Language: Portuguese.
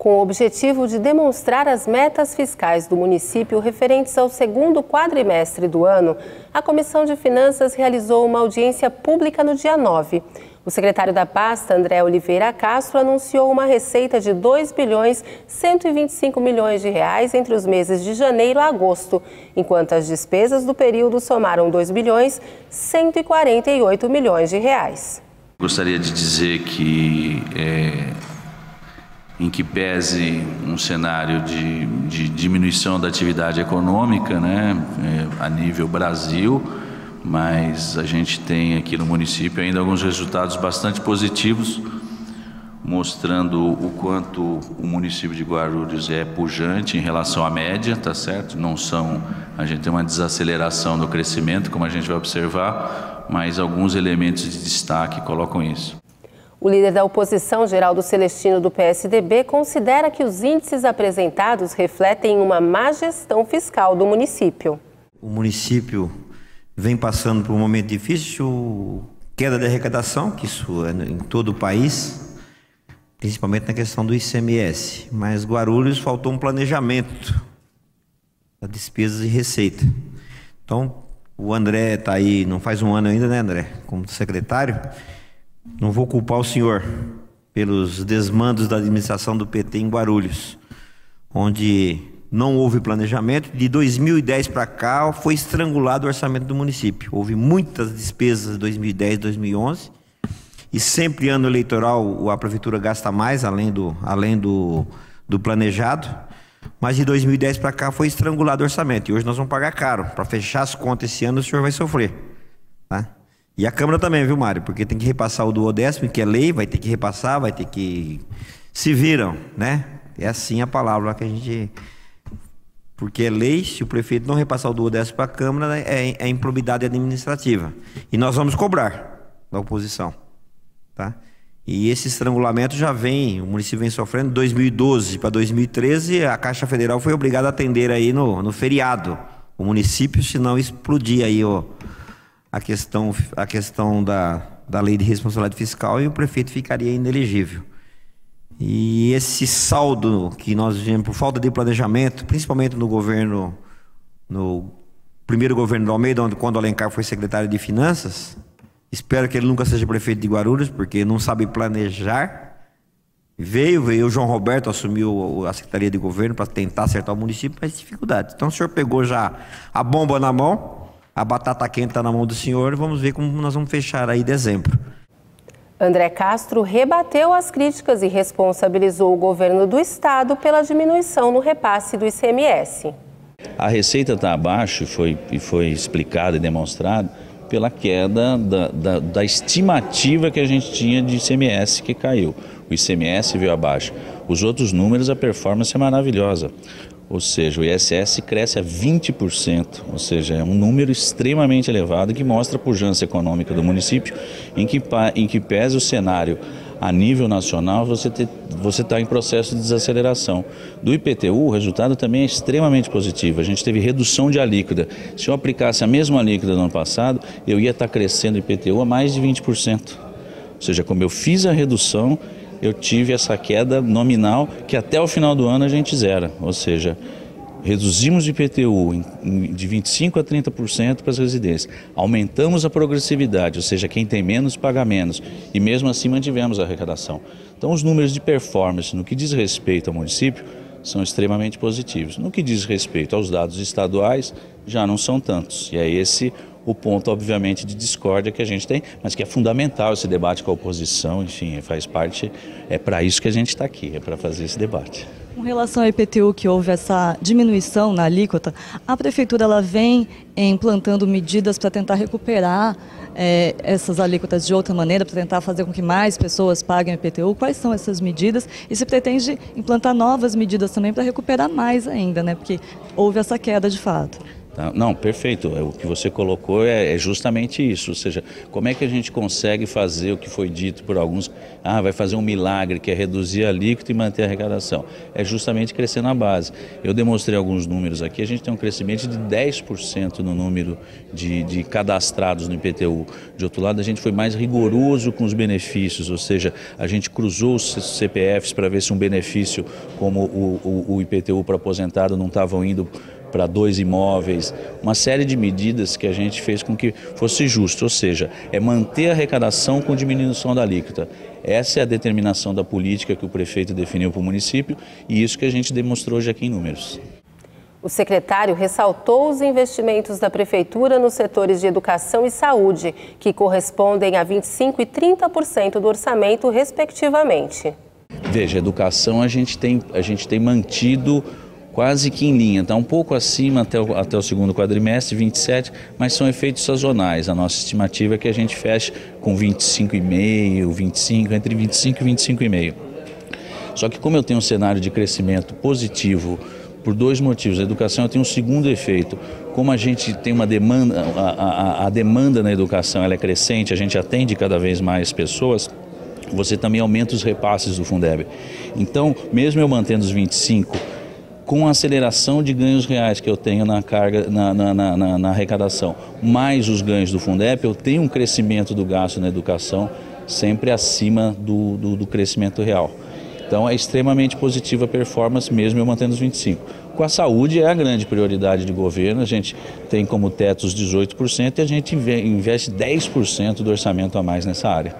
Com o objetivo de demonstrar as metas fiscais do município referentes ao segundo quadrimestre do ano, a Comissão de Finanças realizou uma audiência pública no dia 9. O secretário da pasta, André Oliveira Castro, anunciou uma receita de R$ 2.125 milhões entre os meses de janeiro a agosto, enquanto as despesas do período somaram R$ 2.148 milhões. Gostaria de dizer que, em que pese um cenário de diminuição da atividade econômica, a nível Brasil, mas a gente tem aqui no município ainda alguns resultados bastante positivos, mostrando o quanto o município de Guarulhos é pujante em relação à média, tá certo? A gente tem uma desaceleração no crescimento, como a gente vai observar, mas alguns elementos de destaque colocam isso. O líder da oposição, Geraldo Celestino, do PSDB, considera que os índices apresentados refletem uma má gestão fiscal do município. O município vem passando por um momento difícil, queda de arrecadação, que isso é em todo o país, principalmente na questão do ICMS. Mas Guarulhos faltou um planejamento da despesas e receita. Então, o André está aí, não faz um ano ainda, né, André, como secretário. Não vou culpar o senhor pelos desmandos da administração do PT em Guarulhos, onde não houve planejamento. De 2010 para cá foi estrangulado o orçamento do município. Houve muitas despesas de 2010 e 2011 e sempre ano eleitoral a prefeitura gasta mais, além do planejado. Mas de 2010 para cá foi estrangulado o orçamento e hoje nós vamos pagar caro. Para fechar as contas esse ano o senhor vai sofrer, tá? E a Câmara também, viu, Mário? Porque tem que repassar o duodécimo, que é lei, vai ter que repassar, vai ter que... Se viram, né? É assim a palavra que a gente... Porque é lei, se o prefeito não repassar o duodécimo para a Câmara, é improbidade administrativa. E nós vamos cobrar da oposição, tá? E esse estrangulamento já vem, o município vem sofrendo. De 2012 para 2013, a Caixa Federal foi obrigada a atender aí no feriado o município, senão explodir aí a questão da lei de responsabilidade fiscal e o prefeito ficaria inelegível. E esse saldo que nós vimos por falta de planejamento, principalmente no primeiro governo do Almeida, quando o Alencar foi secretário de Finanças, espero que ele nunca seja prefeito de Guarulhos, porque não sabe planejar. Veio o João Roberto, assumiu a Secretaria de Governo para tentar acertar o município, mas dificuldade. Então o senhor pegou já a bomba na mão, a batata quente está na mão do senhor, vamos ver como nós vamos fechar aí dezembro. André Castro rebateu as críticas e responsabilizou o governo do estado pela diminuição no repasse do ICMS. A receita está abaixo e foi explicado e demonstrado pela queda da estimativa que a gente tinha de ICMS que caiu. O ICMS veio abaixo. Os outros números, a performance é maravilhosa. Ou seja, o ISS cresce a 20%, ou seja, é um número extremamente elevado que mostra a pujança econômica do município, em que pese o cenário a nível nacional, você está em processo de desaceleração. Do IPTU, o resultado também é extremamente positivo. A gente teve redução de alíquota. Se eu aplicasse a mesma alíquota do ano passado, eu ia estar crescendo o IPTU a mais de 20%. Ou seja, como eu fiz a redução, eu tive essa queda nominal que até o final do ano a gente zera, ou seja, reduzimos o IPTU de 25% a 30% para as residências, aumentamos a progressividade, ou seja, quem tem menos paga menos, e mesmo assim mantivemos a arrecadação. Então os números de performance no que diz respeito ao município são extremamente positivos. No que diz respeito aos dados estaduais, já não são tantos, e é esse o ponto, obviamente, de discórdia que a gente tem, mas que é fundamental esse debate com a oposição, enfim, faz parte, é para isso que a gente está aqui, é para fazer esse debate. Com relação ao IPTU, que houve essa diminuição na alíquota, a Prefeitura ela vem implantando medidas para tentar recuperar essas alíquotas de outra maneira, para tentar fazer com que mais pessoas paguem o IPTU. Quais são essas medidas? E se pretende implantar novas medidas também para recuperar mais ainda, né? Porque houve essa queda de fato. Tá? Não, perfeito. O que você colocou é justamente isso. Ou seja, como é que a gente consegue fazer o que foi dito por alguns? Vai fazer um milagre, que é reduzir a alíquota e manter a arrecadação. É justamente crescer na base. Eu demonstrei alguns números aqui. A gente tem um crescimento de 10% no número de cadastrados no IPTU. De outro lado, a gente foi mais rigoroso com os benefícios. Ou seja, a gente cruzou os CPFs para ver se um benefício como o IPTU para aposentado não estavam indo para 2 imóveis, uma série de medidas que a gente fez com que fosse justo, ou seja, é manter a arrecadação com diminuição da alíquota. Essa é a determinação da política que o prefeito definiu para o município e isso que a gente demonstrou hoje aqui em números. O secretário ressaltou os investimentos da Prefeitura nos setores de educação e saúde, que correspondem a 25% e 30% do orçamento, respectivamente. Veja, educação a gente tem mantido quase que em linha, está um pouco acima até o segundo quadrimestre, 27, mas são efeitos sazonais. A nossa estimativa é que a gente feche com 25,5, 25, entre 25 e 25,5. Só que como eu tenho um cenário de crescimento positivo por 2 motivos, a educação tem um segundo efeito. Como a gente tem uma demanda, a demanda na educação ela é crescente, a gente atende cada vez mais pessoas, você também aumenta os repasses do Fundeb. Então, mesmo eu mantendo os 25, com a aceleração de ganhos reais que eu tenho na carga, na arrecadação, mais os ganhos do Fundeb, eu tenho um crescimento do gasto na educação sempre acima do crescimento real. Então é extremamente positiva a performance, mesmo eu mantendo os 25. Com a saúde é a grande prioridade de governo, a gente tem como teto os 18% e a gente investe 10% do orçamento a mais nessa área.